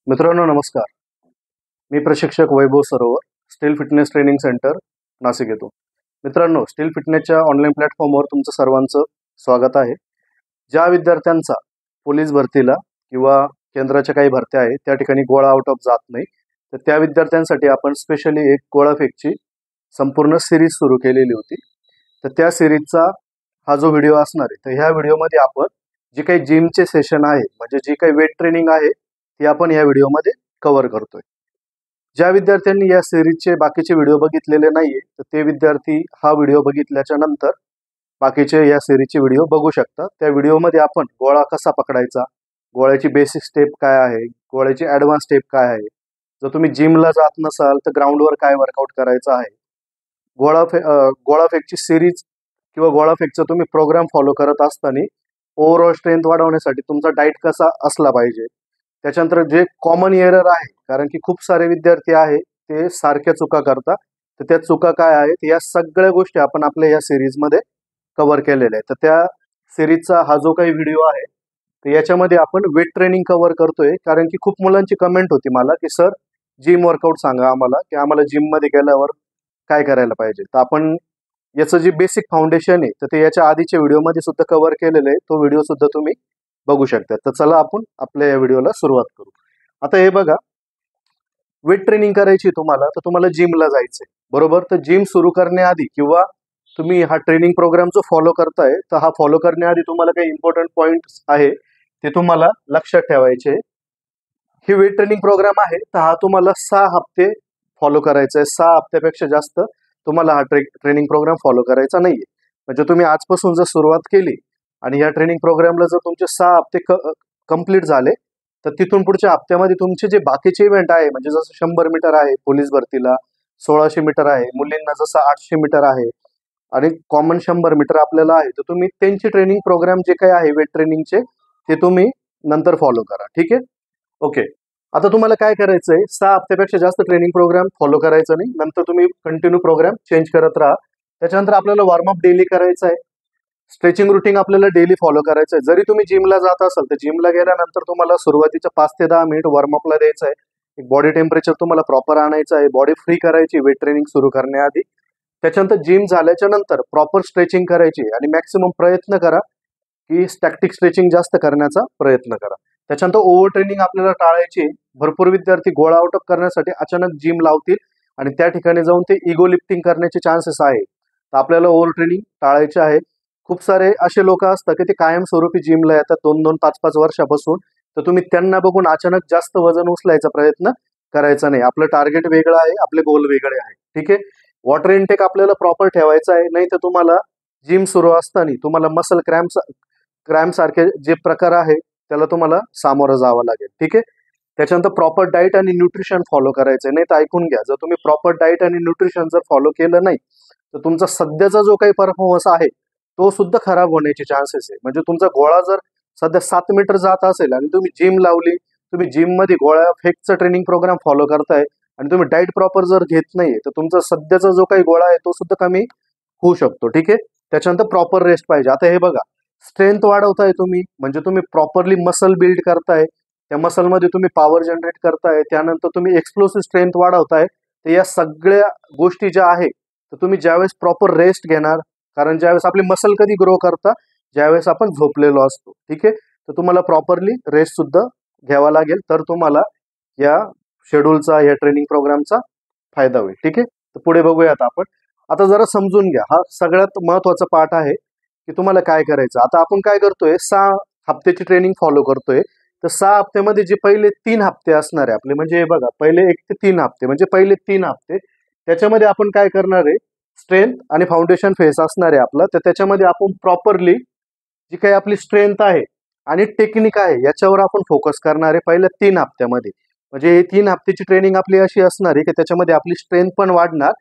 मित्रांनो नमस्कार. मी प्रशिक्षक वैभव सरोवर, steel fitness training centre, Nashik येतो. मित्रांनो, स्टील फिटनेसच्या ऑनलाईन प्लॅटफॉर्मवर तुमचं सर्वांचं स्वागत आहे. ज्या विद्यार्थ्यांचा पोलीस भरतीला किंवा केंद्राच्या काही भरत्या आहेत त्या ठिकाणी गोळा आउट ऑफ जात नाही, तर त्या विद्यार्थ्यांसाठी आपण स्पेशली एक गोळाफेकची संपूर्ण सिरीज सुरू केलेली होती. तर त्या सिरीजचा हा जो व्हिडिओ असणार आहे, तर ह्या व्हिडिओमध्ये आपण जे काही जिमचे सेशन आहे, म्हणजे जी काही वेट ट्रेनिंग आहे ती आपण या व्हिडिओमध्ये कव्हर करतोय. ज्या विद्यार्थ्यांनी या सिरीजचे बाकीचे व्हिडिओ बघितलेले नाहीये, तर ते विद्यार्थी हा व्हिडिओ बघितल्याच्या नंतर बाकीचे या सिरीजचे व्हिडिओ बघू शकतात. त्या व्हिडिओमध्ये आपण गोळा कसा पकडायचा, गोळ्याची बेसिक स्टेप काय आहे, गोळ्याची ॲडव्हान्स स्टेप काय आहे, जर तुम्ही जिमला जात नसाल तर ग्राउंडवर काय वर्कआउट करायचं आहे, गोळाफेकची सिरीज किंवा गोळाफेकचा तुम्ही प्रोग्राम फॉलो करत असताना ओव्हरऑल स्ट्रेंथ वाढवण्यासाठी तुमचा डाएट कसा असला पाहिजे, त्याच्यानंतर जे कॉमन एरर आहे, कारण की खूप सारे विद्यार्थी आहे ते सारख्या चुका करतात, तर त्या चुका काय आहेत या सगळ्या गोष्टी आपण आपल्या या सिरीजमध्ये कव्हर केलेल्या आहेत. तर त्या सिरीजचा हा जो काही व्हिडिओ आहे तर याच्यामध्ये आपण वेट ट्रेनिंग कव्हर करतोय, कारण की खूप मुलांची कमेंट होती मला की सर जिम वर्कआउट सांगा आम्हाला, की आम्हाला जिममध्ये गेल्यावर काय करायला पाहिजे. तर आपण याचं जे बेसिक फाउंडेशन आहे तर ते याच्या आधीच्या व्हिडिओमध्ये सुद्धा कव्हर केलेलं आहे, तो व्हिडिओ सुद्धा तुम्ही बघू शकता. तर चला आपण आपल्या या व्हिडिओला सुरुवात करू. आता हे बघा, वेट ट्रेनिंग करायची तुम्हाला, तर तुम्हाला जिमला जायचंय बरोबर. तर जिम सुरू करण्याआधी किंवा तुम्ही हा ट्रेनिंग प्रोग्राम जो फॉलो करताय, तर हा फॉलो करण्याआधी तुम्हाला काही इम्पॉर्टंट पॉइंट्स आहे ते तुम्हाला लक्षात ठेवायचे. हे वेट ट्रेनिंग प्रोग्राम आहे तर हा तुम्हाला 6 हप्ते फॉलो करायचा आहे. 6 हप्त्यापेक्षा जास्त तुम्हाला हा ट्रेनिंग प्रोग्राम फॉलो करायचा नाहीये. म्हणजे तुम्ही आजपासून जर सुरुवात केली आणि या ट्रेनिंग प्रोग्रामला जर तुमचे 6 हप्ते कंप्लीट झाले, तर तिथून पुढच्या हप्त्यामध्ये तुमचे जे बाकीचे इव्हेंट आहे, म्हणजे जसं 100 मीटर आहे पोलीस भरतीला, 1600 मीटर आहे मुलींना, जसं 800 मीटर आहे आणि कॉमन 100 मीटर आपल्याला आहे, तर तुम्ही त्यांचे ट्रेनिंग प्रोग्राम जे काही आहे वेट ट्रेनिंगचे ते तुम्ही नंतर फॉलो करा. ठीक आहे, ओके. आता तुम्हाला काय करायचंय, 6 हप्त्यापेक्षा जास्त ट्रेनिंग प्रोग्राम फॉलो करायचा नाही, नंतर तुम्ही कंटिन्यू प्रोग्राम चेंज करत राहा. त्याच्यानंतर आपल्याला वॉर्मअप डेली करायचा आहे, स्ट्रेचिंग रुटीन आपल्याला डेली फॉलो करायचं आहे. जरी तुम्ही जिमला जात असाल तर जिमला गेल्यानंतर तुम्हाला सुरुवातीच्या 5 ते 10 मिनिट वॉर्मअपला द्यायचं आहे. एक बॉडी टेम्परेचर तुम्हाला प्रॉपर आणायचं आहे, बॉडी फ्री करायची वेट ट्रेनिंग सुरू करण्याआधी. त्याच्यानंतर जिम झाल्याच्या नंतर प्रॉपर स्ट्रेचिंग करायची आणि मॅक्सिमम प्रयत्न करा की स्टॅटिक स्ट्रेचिंग जास्त करण्याचा प्रयत्न करा. त्याच्यानंतर ओव्हर ट्रेनिंग आपल्याला टाळायची. भरपूर विद्यार्थी गोळा आउट ऑफ करण्यासाठी अचानक जिम लावतील आणि त्या ठिकाणी जाऊन ते इगो लिफ्टिंग करण्याचे चान्सेस आहे. तर आपल्याला ओव्हर ट्रेनिंग टाळायचे आहे. खूप सारे असे लोक असतात की ते कायमस्वरूपी जिमला येतात 2-2, 5-5 वर्षापासून, तर तुम्ही त्यांना बघून अचानक जास्त वजन उचलायचा प्रयत्न करायचा नाही. आपलं टार्गेट वेगळं आहे, आपले गोल वेगळे आहे. ठीक आहे, वॉटर इनटेक आपल्याला प्रॉपर ठेवायचा आहे, नाही तर तुम्हाला जिम सुरू असताना तुम्हाला मसल क्रॅम्प सारखे जे प्रकार आहे त्याला तुम्हाला सामोरं जावं लागेल. ठीक आहे, त्याच्यानंतर प्रॉपर डाएट आणि न्यूट्रिशन फॉलो करायचं आहे. नाही तर ऐकून घ्या, जर तुम्ही प्रॉपर डाएट आणि न्यूट्रिशन जर फॉलो केलं नाही तर तुमचा सध्याचा जो काही परफॉर्मन्स आहे तो सुद्धा खराब होण्याचे चान्सेस आहे. म्हणजे तुमचा गोळा जर सध्या 7 मीटर जात असेल आणि तुम्ही जिम लावली, तुम्ही जिममध्ये गोळा फेकचा ट्रेनिंग प्रोग्राम फॉलो करताय आणि तुम्ही डाएट प्रॉपर जर घेत नाहीये, तर तुमचा सध्याचा जो काही गोळा आहे तो सुद्धा कमी होऊ शकतो. ठीक आहे, त्याच्यानंतर प्रॉपर रेस्ट पाहिजे. आता हे बघा, स्ट्रेंथ वाढवताय तुम्ही, म्हणजे तुम्ही प्रॉपरली मसल बिल्ड करताय, त्या मसलमध्ये तुम्ही पॉवर जनरेट करताय, त्यानंतर तुम्ही एक्सप्लोसिव्ह स्ट्रेंथ वाढवताय. तर या सगळ्या गोष्टी ज्या आहे, तर तुम्ही ज्यावेळेस प्रॉपर रेस्ट घेणार, कारण ज्यावेळेस आपली मसल कधी ग्रो करता, ज्यावेळेस आपण झोपलेलो असतो. ठीक आहे, तर तुम्हाला प्रॉपरली रेस्ट सुद्धा घ्यावा लागेल, तर तुम्हाला या शेड्यूलचा, या ट्रेनिंग प्रोग्रामचा फायदा होईल. ठीक आहे, तर पुढे बघूयात आपण. आता जरा समजून घ्या, हा सगळ्यात महत्वाचा पार्ट आहे की तुम्हाला काय करायचं. आता आपण काय करतोय, 6 हप्त्याची ट्रेनिंग फॉलो करतोय. तर 6 हप्त्यामध्ये जे पहिले 3 हप्ते असणार आहे आपले, म्हणजे हे बघा, पहिले 1 ते 3 हप्ते, म्हणजे पहिले 3 हप्ते त्याच्यामध्ये आपण काय करणार आहे, स्ट्रेंथ आणि फाउंडेशन फेस असणार आहे आपलं. तर त्याच्यामध्ये आपण प्रॉपरली जी काही आपली स्ट्रेंथ आहे आणि टेक्निक आहे याच्यावर आपण फोकस करणार आहे पहिल्या 3 हप्त्यामध्ये. म्हणजे ही 3 हप्त्याची ट्रेनिंग आपली अशी असणार आहे की त्याच्यामध्ये आपली स्ट्रेंथ पण वाढणार.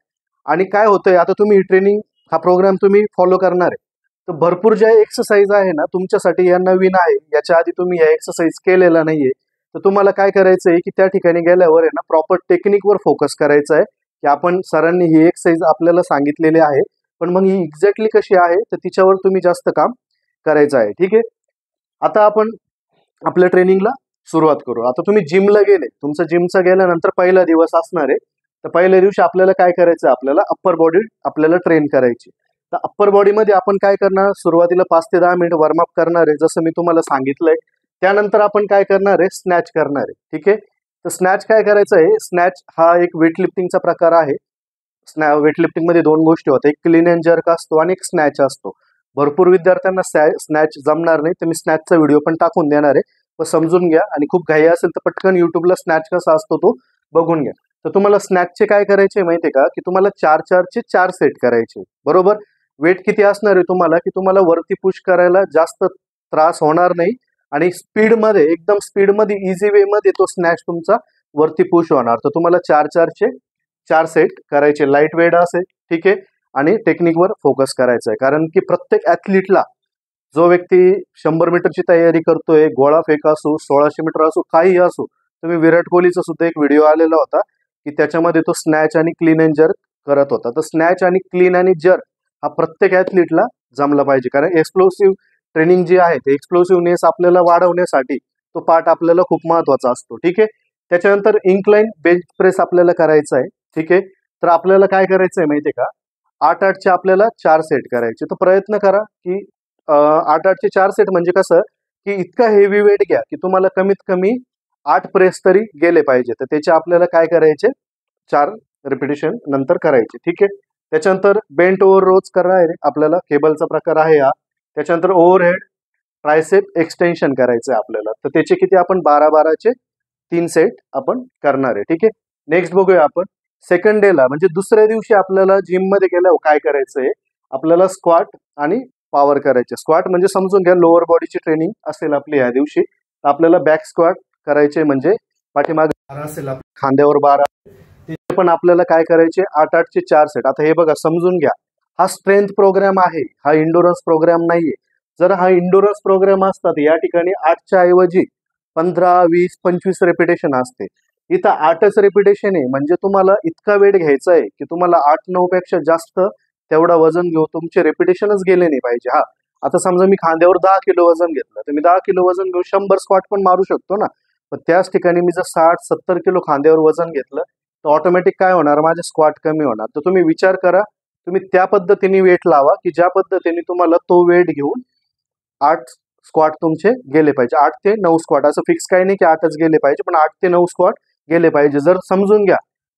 आणि काय होतंय, आता तुम्ही ट्रेनिंग हा प्रोग्राम तुम्ही फॉलो करणार आहे, तर भरपूर ज्या एक्सरसाइज आहे ना तुमच्यासाठी या नवीन आहे, याच्या आधी तुम्ही या एक्सरसाइज केलेला नाहीये, तर तुम्हाला काय करायचं आहे की त्या ठिकाणी गेल्यावर आहे ना प्रॉपर टेक्निकवर फोकस करायचा आहे. की आपण सरांनी ही एक्सरसाइज आपल्याला सांगितलेली आहे, पण मग ही एक्झॅक्टली कशी आहे तर तिच्यावर तुम्ही जास्त काम करायचं आहे. ठीक आहे, आता आपण आपल्या ट्रेनिंगला सुरुवात करू. आता तुम्ही जिमला गेले, तुमचं जिमचा गेल्यानंतर पहिला दिवस असणार आहे. तर पहिल्या दिवशी आपल्याला काय करायचं, आपल्याला अप्पर बॉडी आपल्याला ट्रेन करायची. तर अप्पर बॉडीमध्ये आपण काय करणार, सुरुवातीला 5 ते 10 मिनिट वॉर्मअप करणार आहे, जसं मी तुम्हाला सांगितलंय. त्यानंतर आपण काय करणार आहे, स्नॅच करणार आहे. ठीक आहे. तर स्नॅच काय करायचं आहे, स्नॅच हा एक वेटलिफ्टिंगचा प्रकार आहे. वेटलिफ्टिंग मध्ये 2 गोष्टी होतात, एक क्लीन अँड जर्क असतो आणि एक स्नॅच असतो. भरपूर विद्यार्थ्यांना स्नॅच जमणार नाही, तर मी स्नॅचचा व्हिडिओ पण टाकून देणार आहे. तर समजून घ्या, आणि खूप घाई असेल तर पटकन युट्यूबला स्नॅच कसा असतो तो बघून घ्या. तर तुम्हाला स्नॅचचे काय करायचे माहितीये का, की तुम्हाला 4-4 चे 4 सेट करायचे. बरोबर. वेट किती असणार आहे तुम्हाला, की तुम्हाला वरती पुश करायला जास्त त्रास होणार नाही, आणि स्पीडमध्ये, एकदम स्पीडमध्ये, इझी वे मध्ये तो स्नॅच तुमचा वरती पुश होणार. तर तुम्हाला 4-4 चे 4 सेट करायचे. लाईट वेट असेल. ठीक आहे. आणि टेक्निकवर फोकस करायचा आहे, कारण की प्रत्येक ॲथलीटला, जो व्यक्ती 100 मीटरची तयारी करतोय, गोळा फेक असो, 1600 मीटर असो, काही असो. तुम्ही विराट कोहलीचा सुद्धा एक व्हिडिओ आलेला होता, की त्याच्यामध्ये तो स्नॅच आणि क्लीन अँड जर्क करत होता. तर स्नॅच आणि क्लीन आणि जर्क हा प्रत्येक ॲथलीटला जमला पाहिजे, कारण एक्सप्लोसिव्ह ट्रेनिंग जी आहे, ते एक्सप्लोसिव्हनेस आपल्याला वाढवण्यासाठी तो पार्ट आपल्याला खूप महत्वाचा असतो. ठीक आहे. त्याच्यानंतर इन्क्लाइन बेंच प्रेस आपल्याला करायचा आहे. ठीक आहे. तर आपल्याला काय करायचं आहे माहितीये का, 8-8 चे आपल्याला 4 सेट करायचे. तर प्रयत्न करा की 8-8 चे 4 सेट म्हणजे कसं, की इतका हेवी वेट घ्या की तुम्हाला कमीत कमी 8 प्रेस तरी गेले पाहिजे. तर त्याचे आपल्याला काय करायचे, 4 रिपिटेशन नंतर करायचे. ठीक आहे. त्याच्यानंतर बेंट ओव्हर रोज करायचे आपल्याला, केबलचा प्रकार आहे हा. त्याच्यानंतर ओव्हरहेड ट्रायसेप एक्सटेन्शन करायचं आहे आपल्याला. तर त्याचे किती, आपण 12-12 चे 3 सेट आपण करणार आहे. ठीक आहे. नेक्स्ट बघूया आपण सेकंड डेला, म्हणजे दुसऱ्या दिवशी आपल्याला जिम मध्ये गेल्यावर काय करायचंय, आपल्याला स्क्वॉट आणि पॉवर करायचे. स्क्वॉट म्हणजे समजून घ्या, लोअर बॉडीची ट्रेनिंग असेल आपली या दिवशी. तर आपल्याला बॅक स्क्वॉट करायचे, म्हणजे पाठीमागे 12 असेल, खांद्यावर 12. तिथे पण आपल्याला काय करायचे, 8-8 चे 4 सेट. आता हे बघा, समजून घ्या, हा स्ट्रेंथ प्रोग्राम आहे, हा इंडोरन्स प्रोग्राम नाहीये. जर हा इंडोरन्स प्रोग्राम असता तर या ठिकाणी 8च्या ऐवजी 15, 20, 25 रेपिटेशन असते. इथं 8च रेपिटेशन आहे, म्हणजे तुम्हाला इतका वेट घ्यायचा आहे की तुम्हाला 8-9 पेक्षा जास्त तेवढा वजन घेऊ, तुमचे रेपिटेशनच गेले नाही पाहिजे. हा, आता समजा मी खांद्यावर 10 किलो वजन घेतलं, तर मी 10 किलो वजन घेऊन 100 स्क्वॉट पण मारू शकतो ना. पण त्याच ठिकाणी मी जर 60-70 किलो खांद्यावर वजन घेतलं, तर ऑटोमॅटिक काय होणार, माझे स्क्वॉट कमी होणार. तर तुम्ही विचार करा, तुम्ही त्या पद्धतीने वेट लावा की ज्या पद्धतीने तुम्हाला तो वेट घेऊन 8 स्क्वॉट तुमचे गेले पाहिजे. 8 ते 9 स्क्वॉट, असं फिक्स काही नाही की 8च गेले पाहिजे, पण 8 ते 9 स्क्वॉट गेले पाहिजे. जर समजून घ्या,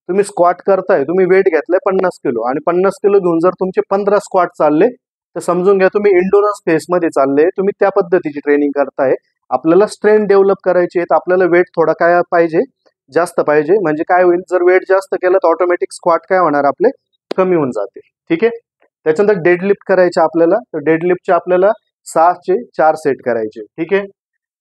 तुम्ही स्क्वॉट करताय, तुम्ही वेट घेतलाय 50 किलो, आणि 50 किलो घेऊन जर तुमचे 15 स्क्वॉट चालले, तर समजून घ्या तुम्ही इंडोरन्स फेसमध्ये चालले, तुम्ही त्या पद्धतीची ट्रेनिंग करताय. आपल्याला स्ट्रेंथ डेव्हलप करायची आहे, तर आपल्याला वेट थोडा काय पाहिजे, जास्त पाहिजे. म्हणजे काय होईल, जर वेट जास्त केलं तर ऑटोमॅटिक स्क्वॉट काय होणार, आपले कमी होऊन जाते. ठीक आहे. त्याच्यानंतर डेडलिफ्ट करायचे आपल्याला. तर डेडलिफ्टचे आपल्याला 6 चे 4 सेट करायचे. ठीक आहे.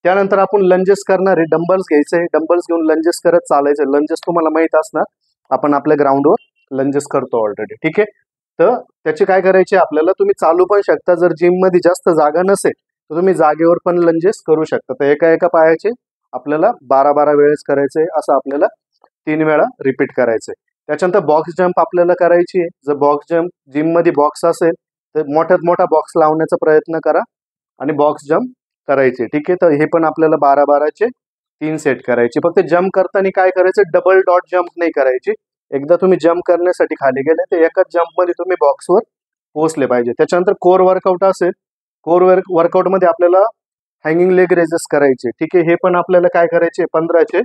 त्यानंतर आपण लंजेस करणार आहे, डंबल्स घ्यायचे, डंबल्स घेऊन लंजेस करत चालायचे. लंजेस तुम्हाला माहित असणार, आपण आपल्या ग्राउंडवर लंजेस करतो ऑलरेडी. ठीक आहे. तर त्याचे काय करायचे आपल्याला, तुम्ही चालू पण शकता, जर जिम मध्ये जास्त जागा नसेल तर तुम्ही जागेवर पण लंजेस करू शकता. तर एका एका पायाचे आपल्याला 12-12 वेळेस करायचे, असं आपल्याला 3 वेळा रिपीट करायचंय. त्याच्यानंतर बॉक्स जम्प आपल्याला करायची आहे. जर बॉक्स जम्प जिम मध्ये बॉक्स असेल तर मोठ्यात मोठा बॉक्स लावण्याचा प्रयत्न करा आणि बॉक्स जम्प करायचे. ठीक आहे. तर हे पण आपल्याला 12-12 चे 3 सेट करायचे. फक्त जम्प करताना काय करायचं, डबल डॉट जम्प नाही करायची. एकदा तुम्ही जम्प करण्यासाठी खाली गेले तर एकाच जम्प मध्ये तुम्ही बॉक्सवर पोहोचले पाहिजे. त्याच्यानंतर कोर वर्कआउट असेल, कोर वर्कआउट मध्ये आपल्याला हँगिंग लेग रेजेस करायचे. ठीक आहे. हे पण आपल्याला काय करायचे, 15 चे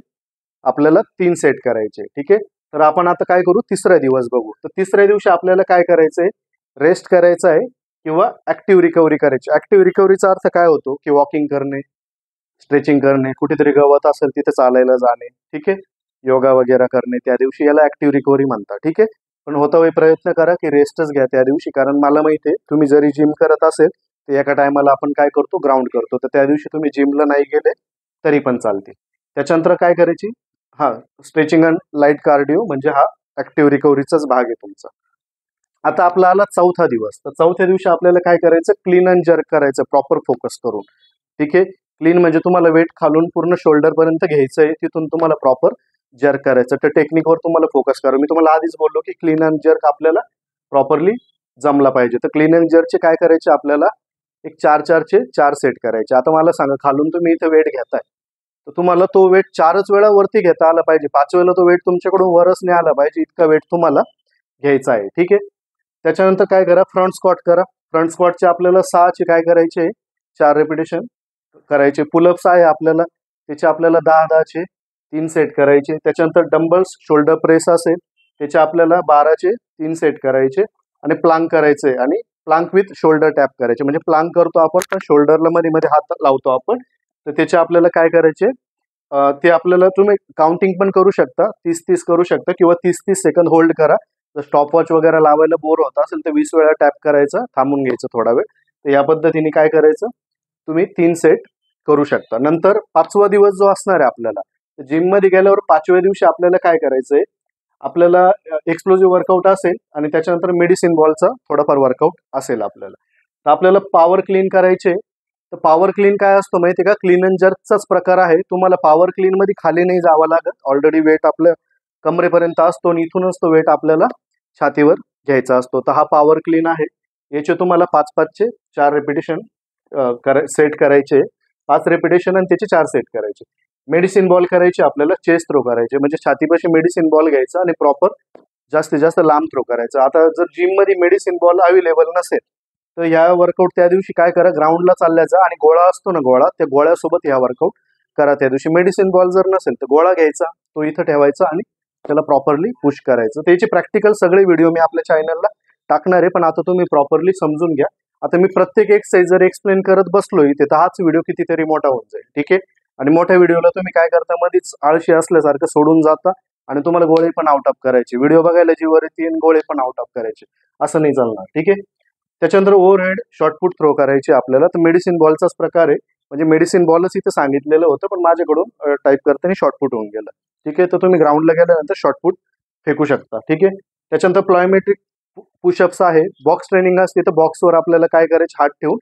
आपल्याला 3 सेट करायचे. ठीक आहे. तर आपण आता काय करू, तिसरा दिवस बघू. तर तिसऱ्या दिवशी आपल्याला काय करायचंय, रेस्ट करायचा आहे किंवा ऍक्टिव्ह रिकव्हरी करायची. ऍक्टिव्ह रिकव्हरीचा अर्थ काय होतो, की वॉकिंग करणे, स्ट्रेचिंग करणे, कुठेतरी गवत असेल तिथे चालायला जाणे. ठीक आहे. योगा वगैरे करणे त्या दिवशी, याला ऍक्टिव्ह रिकव्हरी म्हणतात. ठीक आहे. पण होता वेळ प्रयत्न करा की रेस्टच घ्या त्या दिवशी, कारण मला माहिती आहे तुम्ही जरी जिम करत असेल तर एका टायमाला आपण काय करतो, ग्राउंड करतो. तर त्या दिवशी तुम्ही जिमला नाही गेले तरी पण चालते. त्याच्यानंतर काय करायची, हा, स्ट्रेचिंग अँड लाईट कार्डिओ, म्हणजे हा ऍक्टिव्ह रिकव्हरीचाच भाग आहे तुमचा. आता आपला आला चौथा दिवस. तर चौथ्या दिवशी आपल्याला काय करायचं, क्लीन अँड जर्क करायचं, प्रॉपर फोकस करून. ठीक आहे. क्लीन म्हणजे तुम्हाला वेट खालून पूर्ण शोल्डर पर्यंत घ्यायचंय, तिथून तुम्हाला प्रॉपर जर्क करायचं. तर टेक्निकवर तुम्हाला फोकस करा. मी तुम्हाला आधीच बोललो की क्लीन अँड जर्क आपल्याला प्रॉपरली जमला पाहिजे. तर क्लीन अँड जर्कचे काय करायचे आपल्याला, एक 4-4 चे 4 सेट करायचे. आता मला सांगा, खालून तुम्ही इथे वेट घेताय, तर तुम्हाला तो वेट 4च वेळा वरती घेता आला पाहिजे, 5 वेळेला तो वेट तुमच्याकडून वरच नाही आला पाहिजे, इतका वेट तुम्हाला घ्यायचा आहे. ठीक आहे. त्याच्यानंतर काय करा, फ्रंट स्क्वॉट करा. फ्रंट स्क्वॉटचे आपल्याला 6चे काय करायचे, 4 रेपिटेशन करायचे. पुलअप्स आहे आपल्याला, त्याचे आपल्याला 10-10चे 3 सेट करायचे. त्याच्यानंतर डंबल्स शोल्डर प्रेस असेल, त्याचे आपल्याला 12चे 3 सेट करायचे. आणि प्लांक करायचे, आणि प्लांक विथ शोल्डर टॅप करायचे. म्हणजे प्लांक करतो आपण पण शोल्डरला मध्ये मध्ये हात लावतो आपण. तर त्याचे आपल्याला काय करायचे, ते आपल्याला तुम्ही काउंटिंग पण करू शकता, 30-30 करू शकता, किंवा 30-30 सेकंद होल्ड करा. जर स्टॉपवॉच वगैरे लावायला बोर होत असेल तर 20 वेळा टॅप करायचा, थांबून घ्यायचं थोडा वेळ. तर या पद्धतीने काय करायचं, तुम्ही 3 सेट करू शकता. नंतर 5वा दिवस जो असणार आहे आपल्याला, जिम मध्ये गेल्यावर 5व्या दिवशी आपल्याला काय करायचंय, आपल्याला एक्सप्लोजिव्ह वर्कआउट असेल आणि त्याच्यानंतर मेडिसिन बॉलचा थोडाफार वर्कआउट असेल आपल्याला. तर आपल्याला पॉवर क्लीन करायचे. तर पॉवर क्लीन काय असतो माहिती आहे का, क्लीन अँड जर्कचाच प्रकार आहे. तुम्हाला पॉवर क्लीन मध्ये खाली नाही जावं लागत, ऑलरेडी वेट आपल्या कमरेपर्यंत असतो आणि इथूनच तो वेट आपल्याला छातीवर घ्यायचा असतो. तर हा पॉवर क्लीन आहे. याचे तुम्हाला 5-5चे 4 रेपिटेशन सेट करायचे, 5 रेपिटेशन आणि त्याचे 4 सेट करायचे. मेडिसिन बॉल करायचे आपल्याला, चेस्ट थ्रो करायचे, म्हणजे छातीपाशी मेडिसिन बॉल घ्यायचा आणि प्रॉपर जास्तीत जास्त लांब थ्रो करायचा. आता जर जिम मध्ये मेडिसिन बॉल अवेलेबल नसेल तर ह्या वर्कआउट त्या दिवशी काय करा, ग्राउंडला चालल्या जा आणि गोळा असतो ना गोळा, त्या गोळ्यासोबत ह्या वर्कआउट करा त्या दिवशी. मेडिसिन बॉल जर नसेल तर गोळा घ्यायचा, तो इथं ठेवायचा आणि त्याला प्रॉपरली पुश करायचं. त्याचे प्रॅक्टिकल सगळे व्हिडिओ मी आपल्या चॅनलला टाकणार आहे, पण आता तुम्ही प्रॉपरली समजून घ्या. आता मी प्रत्येक एक्सरसाइज जर एक्सप्लेन करत बसलो इथे तर हाच व्हिडिओ कितीतरी मोठा होऊन जाईल. ठीक आहे. आणि मोठ्या व्हिडिओला तुम्ही काय करता, मध्येच आळशी असल्यासारखं सोडून जाता आणि तुम्हाला गोळे पण आउट ऑफ करायचे, व्हिडिओ बघायला जीवर येते आणि गोळे पण आउट ऑफ करायचे, असं नाही चालणार. ठीक आहे. त्याच्यानंतर ओव्हरहेड शॉर्टपुट थ्रो करायचे आपल्याला. तर मेडिसिन बॉलचाच प्रकार आहे, म्हणजे मेडिसिन बॉलच इथे सांगितलेलं होतं पण माझ्याकडून टाईप करताना शॉर्टपुट होऊन गेलं. ठीक आहे. तर तुम्ही ग्राउंडला गेल्यानंतर शॉर्टपुट फेकू शकता. ठीक आहे. त्याच्यानंतर प्लॉयमेट्रिक पुशअप्स आहे, बॉक्स ट्रेनिंग असते तर बॉक्सवर आपल्याला काय करायचे, हात ठेवून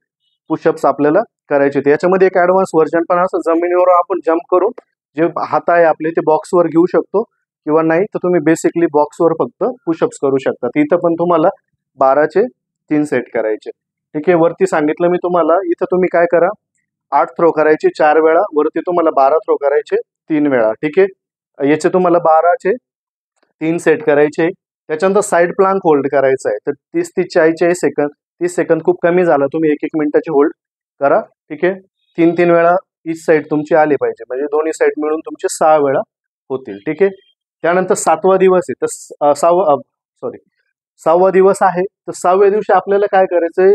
पुशअप्स आपल्याला करायचे. याच्यामध्ये एक ऍडव्हान्स व्हर्जन पण असं, जमिनीवर आपण जम्प करून जे हात आहे आपले ते बॉक्सवर घेऊ शकतो, किंवा नाही तर तुम्ही बेसिकली बॉक्सवर फक्त पुशअप्स करू शकता. इथं पण तुम्हाला 12चे 3 सेट करायचे. ठीक आहे. वरती सांगितलं मी तुम्हाला, इथं तुम्ही काय करा, 8 थ्रो करायचे 4 वेळा, वरती तुम्हाला 12 थ्रो करायचे 3 वेळा. ठीक आहे. याचे तुम्हाला 12चे 3 सेट करायचे. त्याच्यानंतर साईड प्लांक होल्ड करायचा आहे. तर 30-40 सेकंद, 30 सेकंद खूप कमी झाला, तुम्ही 1-1 मिनिटाची होल्ड करा. ठीक आहे. 3-3 वेळा ईच साईड तुमची आली पाहिजे, म्हणजे दोन्ही साईड मिळून तुमचे 6 वेळा होतील. ठीक आहे. त्यानंतर 7वा दिवस आहे, तर 6वा दिवस आहे. तर 6व्या दिवशी आपल्याला काय करायचंय,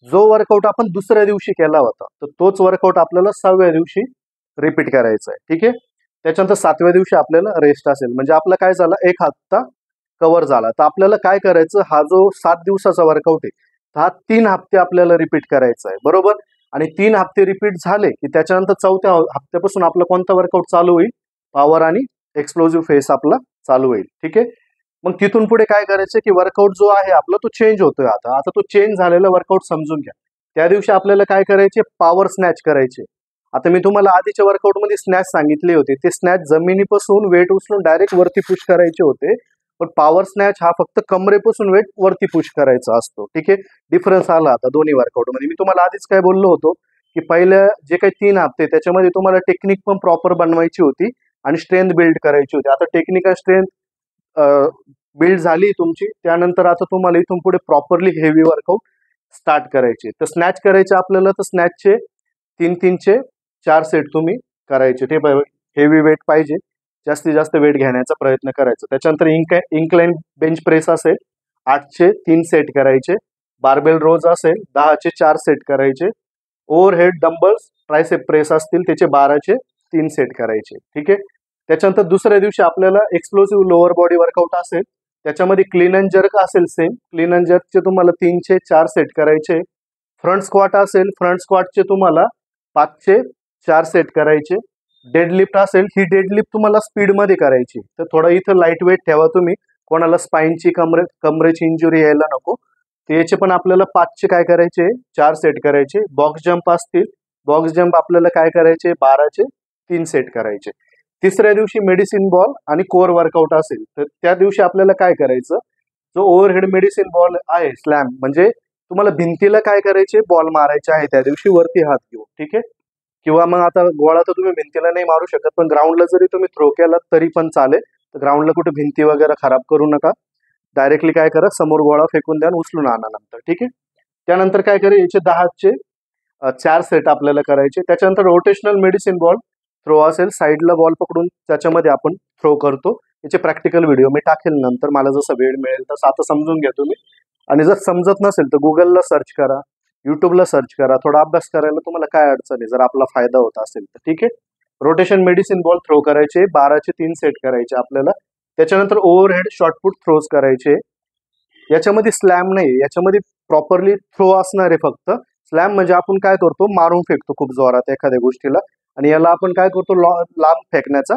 जो वर्कआउट आपण दुसऱ्या दिवशी केला होता तर तोच वर्कआउट आपल्याला 6व्या दिवशी रिपीट करायचा आहे. ठीक आहे. त्याच्यानंतर 7व्या दिवशी आपल्याला रेस्ट असेल, म्हणजे आपला काय झाला, एक हप्ता कव्हर झाला. तर आपल्याला काय करायचं, हा जो 7 दिवसाचा वर्कआउट आहे हा 3 हप्ते आपल्याला रिपीट करायचा आहे, बरोबर. आणि 3 हप्ते रिपीट झाले की त्याच्यानंतर 4थ्या हप्त्यापासून आपला कोणता वर्कआउट चालू होईल, पॉवर आणि एक्सप्लोजिव्ह फेस आपला चालू होईल. ठीक आहे. मग तिथून पुढे काय करायचं की वर्कआउट जो आहे आपला तो चेंज होतोय. आता तो चेंज झालेला वर्कआउट समजून घ्या. त्या दिवशी आपल्याला काय करायचे, पॉवर स्नॅच करायचे. आता मी तुम्हाला आधीच्या वर्कआउटमध्ये स्नॅच सांगितले होते, ते स्नॅच जमिनीपासून वेट उचलून डायरेक्ट वरती पुश करायचे होते, पण पॉवर स्नॅच हा फक्त कमरेपासून वेट वरती पुश करायचा असतो. ठीक आहे. डिफरन्स आला आता दोन्ही वर्कआउटमध्ये. मी तुम्हाला आधीच काय बोललो होतो की पहिल्या जे काही 3 हप्ते त्याच्यामध्ये तुम्हाला टेक्निक पण प्रॉपर बनवायची होती आणि स्ट्रेंथ बिल्ड करायची होती. आता टेक्निकल स्ट्रेंथ बिल्ड झाली तुमची, त्यानंतर आता तुम्हाला इथून पुढे प्रॉपरली हेवी वर्कआउट स्टार्ट करायचे. तर स्नॅच करायचे आपल्याला, तर स्नॅचचे 3-3चे 4 सेट तुम्ही करायचे. ते हेवी वेट पाहिजे, जास्तीत जास्त वेट घेण्याचा प्रयत्न करायचा. त्याच्यानंतर इन्क्लाइन बेंच प्रेस असेल 8चे 3 सेट करायचे. बार्बेल रोज असेल 10चे 4 सेट करायचे. ओव्हरहेड डंबल्स ट्रायसेप प्रेस असतील त्याचे 12चे 3 सेट करायचे. ठीक आहे. त्याच्यानंतर दुसऱ्या दिवशी आपल्याला एक्सप्लोसिव्ह लोअर बॉडी वर्कआउट असेल, त्याच्यामध्ये क्लीन अँड जर्क असेल, सेम क्लीन अँड जर्कचे तुम्हाला 3चे 4 सेट करायचे. फ्रंट स्क्वॉट असेल, फ्रंट स्क्वॉटचे तुम्हाला 5चे 4 सेट करायचे. डेडलिफ्ट असेल, ही डेडलिफ्ट तुम्हाला स्पीडमध्ये करायची, तर थोडं इथं लाईट वेट ठेवा तुम्ही, कोणाला स्पाईनची कमरेची इंजुरी यायला नको. तर याचे पण आपल्याला 5चे काय करायचे, 4 सेट करायचे. बॉक्स जम्प असतील, बॉक्स जम्प आपल्याला काय करायचे, 12चे 3 सेट करायचे. तिसऱ्या दिवशी मेडिसिन बॉल आणि कोर वर्कआउट असेल, तर त्या दिवशी आपल्याला काय करायचं, जो ओव्हरहेड मेडिसिन बॉल आहे स्लॅम, म्हणजे तुम्हाला भिंतीला काय करायचे, बॉल मारायचे आहे त्या दिवशी वरती हात घेऊन. ठीक आहे. किंवा मग आता गोळा तर तुम्ही भिंतीला नाही मारू शकत, पण ग्राउंडला जरी तुम्ही थ्रो केला तरी पण चालेल. तर ग्राउंडला कुठे भिंती वगैरे खराब करू नका. डायरेक्टली काय करा, समोर गोळा फेकून द्या आणि उचलून आणा नंतर. ठीक आहे. त्यानंतर काय करा, याचे 10चे 4 सेट आपल्याला करायचे. त्याच्यानंतर रोटेशनल मेडिसिन बॉल थ्रो असेल, साईडला बॉल पकडून त्याच्यामध्ये आपण थ्रो करतो. याचे प्रॅक्टिकल व्हिडिओ मी टाकेल नंतर, मला जसं वेळ मिळेल तसं. आता समजून घ्या तुम्ही. आणि जर समजत नसेल तर गुगलला सर्च करा, युट्यूबला सर्च करा, थोडा अभ्यास करायला तुम्हाला काय अडचण आहे, जर आपला फायदा होत असेल तर. ठीक आहे. रोटेशन मेडिसिन बॉल थ्रो करायचे, 12चे 3 सेट करायचे आपल्याला. त्याच्यानंतर ओव्हरहेड शॉर्टपुट थ्रोज करायचे. याच्यामध्ये स्लॅम नाही, याच्यामध्ये प्रॉपरली थ्रो असणार आहे फक्त. स्लॅम म्हणजे आपण काय करतो, मारून फेकतो खूप जोरात एखाद्या गोष्टीला, आणि याला आपण काय करतो, लांब फेकण्याचा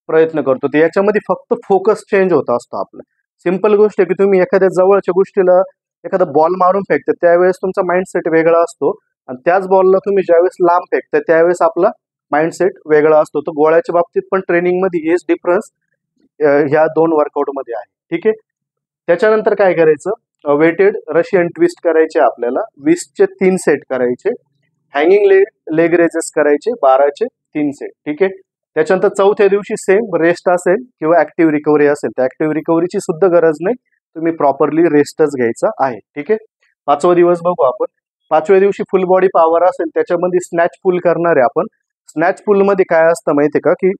प्रयत्न करतो. तर याच्यामध्ये फक्त फोकस चेंज होत असतो आपला. सिंपल गोष्ट आहे की तुम्ही एखाद्या जवळच्या गोष्टीला एखादा बॉल मारून फेकता त्यावेळेस तुमचा माइंडसेट वेगळा असतो, आणि त्याच बॉलला तुम्ही ज्यावेळेस लांब फेकता त्यावेळेस आपला माइंडसेट वेगळा असतो. तर गोळ्याच्या बाबतीत पण ट्रेनिंगमध्ये हेच डिफरन्स ह्या 2 वर्कआउटमध्ये आहे. ठीक आहे. त्याच्यानंतर काय करायचं, वेटेड रशियन ट्विस्ट करायचे आपल्याला, 20चे 3 सेट करायचे. हँगिंग लेग रेजेस करायचे, 12चे 3 सेट. ठीक आहे. त्याच्यानंतर चौथ्या दिवशी सेम रेस्ट असेल किंवा ऍक्टिव्ह रिकव्हरी असेल, तर ऍक्टिव्ह रिकव्हरीची सुद्धा गरज नाही, तुम्ही प्रॉपरली रेस्टच घ्यायचा आहे. ठीक आहे. 5वा दिवस बघू आपण. 5व्या दिवशी फुल बॉडी पॉवर असेल, त्याच्यामध्ये स्नॅच पुल करणार आहे आपण. स्नॅच पुल मध्ये काय असतं माहितीये का, की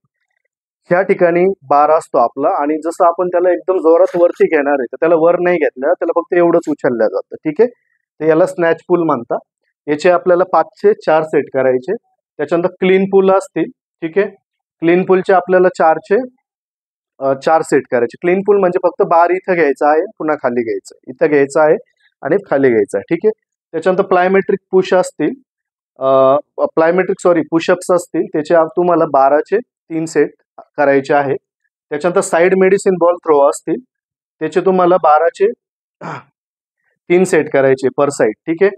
ह्या ठिकाणी बार असतो आपला, आणि जसं आपण त्याला एकदम जोरात वरती घेणार आहे तर त्याला वर नाही घेतलं, त्याला फक्त एवढंच उचललं जातं. ठीक आहे. तर याला स्नॅच पुल म्हणतात. याचे आपल्याला 5चे 4 सेट करायचे. त्याच्यानंतर क्लीन पुल असतील. ठीक आहे. क्लीन पुलचे आपल्याला 4चे 4 सेट करायचे. क्लीन पुल म्हणजे फक्त बार इथं घ्यायचा आहे, पुन्हा खाली घ्यायचं, इथं घ्यायचं आहे आणि खाली घ्यायचं आहे. ठीक आहे. त्याच्यानंतर प्लायमेट्रिक पुश असतील, पुशअप्स असतील, त्याचे तुम्हाला 12चे 3 सेट करायचे आहे. त्याच्यानंतर साईड मेडिसिन बॉल थ्रो असतील, त्याचे तुम्हाला 12चे 3 सेट करायचे पर साईड. ठीक आहे.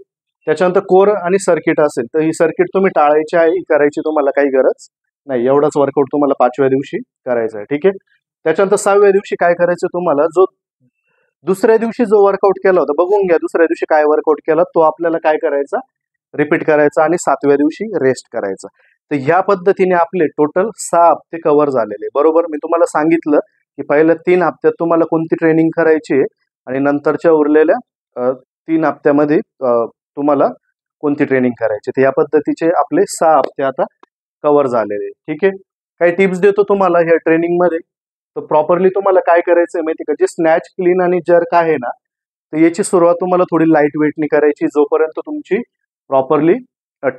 त्याच्यानंतर कोर आणि सर्किट असेल, तर ही सर्किट तुम्ही टाळायची आहे, ही करायची तुम्हाला काही गरज नाही. एवढाच वर्कआउट तुम्हाला 5व्या दिवशी करायचा आहे. ठीक आहे. त्याच्यानंतर 6व्या दिवशी काय करायचं, तुम्हाला जो दुसऱ्या दिवशी जो वर्कआउट केला होता, बघून घ्या दुसऱ्या दिवशी काय वर्कआउट केला, तो आपल्याला काय करायचा, रिपीट करायचा, आणि 7व्या दिवशी रेस्ट करायचा. तर ह्या पद्धतीने आपले टोटल 6 हप्ते कव्हर झालेले. बरोबर, मी तुम्हाला सांगितलं की पहिल्या 3 हप्त्यात तुम्हाला कोणती ट्रेनिंग करायची आहे, आणि नंतरच्या उरलेल्या 3 हप्त्यामध्ये तुम्हाला कोणती ट्रेनिंग करायची. तर या पद्धतीचे आपले 6 हप्ते आता कव्हर झालेले. ठीक आहे. काही टिप्स देतो तुम्हाला ह्या ट्रेनिंग मध्ये. तर प्रॉपरली तुम्हाला काय करायचंय माहिती का, जे स्नॅच, क्लीन आणि जर्क आहे ना, तर याची सुरुवात तुम्हाला थोडी लाईट वेटनी करायची, जोपर्यंत तुमची प्रॉपरली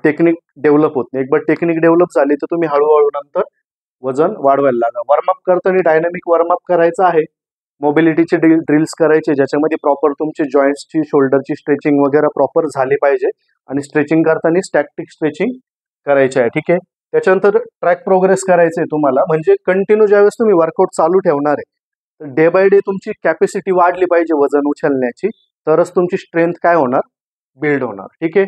टेक्निक डेव्हलप होत नाही. एकदा टेक्निक डेव्हलप झाली तर तुम्ही हळूहळू नंतर वजन वाढवायला लागा. वॉर्मअप करताना डायनामिक वॉर्मअप करायचा आहे, मोबिलिटीचे ड्रिल्स करायचे, ज्याच्यामध्ये प्रॉपर तुमचे जॉईंट्सची, शोल्डरची स्ट्रेचिंग वगैरे प्रॉपर झाली पाहिजे, आणि स्ट्रेचिंग करताना स्टॅटिक स्ट्रेचिंग करायची आहे. ठीक आहे. त्याच्यानंतर ट्रॅक प्रोग्रेस करायचंय तुम्हाला, म्हणजे कंटिन्यू ज्यावेळेस तुम्ही वर्कआउट चालू ठेवणार आहे, तर डे बाय डे तुमची कॅपॅसिटी वाढली पाहिजे वजन उचलण्याची, तरच तुमची स्ट्रेंथ काय होणार, बिल्ड होणार. ठीक आहे.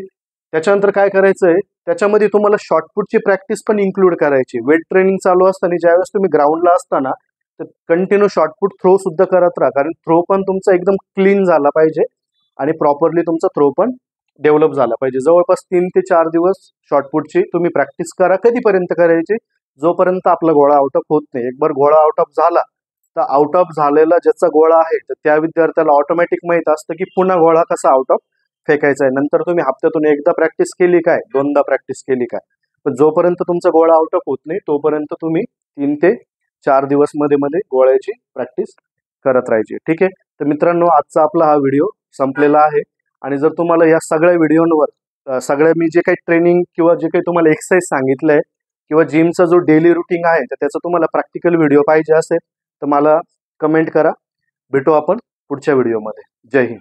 त्याच्यानंतर काय करायचंय, त्याच्यामध्ये तुम्हाला शॉर्टपुटची प्रॅक्टिस पण इन्क्लूड करायची. वेट ट्रेनिंग चालू असताना ज्यावेळेस तुम्ही ग्राउंडला असताना, तर कंटिन्यू शॉर्टपुट थ्रो सुद्धा करत राहा, कारण थ्रो पण तुमचा एकदम क्लीन झाला पाहिजे, आणि प्रॉपरली तुमचा थ्रो पण डेव्हलप झाला पाहिजे. जवळपास 3 ते 4 दिवस शॉर्टपुटची तुम्ही प्रॅक्टिस करा. कधीपर्यंत करायची, जोपर्यंत आपला गोळा आउट ऑफ होत नाही. एक बार गोळा आउट ऑफ झाला, तर आउट ऑफ झालेला ज्याचा गोळा आहे, तर त्या विद्यार्थ्याला ऑटोमॅटिक माहित असतं की पुन्हा गोळा कसा आउट ऑफ फेकायचा आहे. नंतर तुम्ही हप्त्यातून एकदा प्रॅक्टिस केली काय, 2दा प्रॅक्टिस केली काय, पण जोपर्यंत तुमचा गोळा आउट ऑफ होत नाही तोपर्यंत तुम्ही 3 ते 4 दिवस मध्ये मध्ये गोळ्याची प्रॅक्टिस करत राहायची. ठीक आहे. तर मित्रांनो, आजचा आपला हा व्हिडिओ संपलेला आहे. आणि जर तुम्हाला या सगळ्या व्हिडिओवर सगळ्या मी जे काही ट्रेनिंग किंवा जे काही तुम्हाला एक्सरसाइज सांगितलंय, किंवा जिमचा जो डेली रुटीन आहे, तर त्याचा तुम्हाला प्रॅक्टिकल व्हिडिओ पाहिजे असेल तर मला कमेंट करा. भेटू आपण पुढच्या व्हिडिओमध्ये. जय हिंद.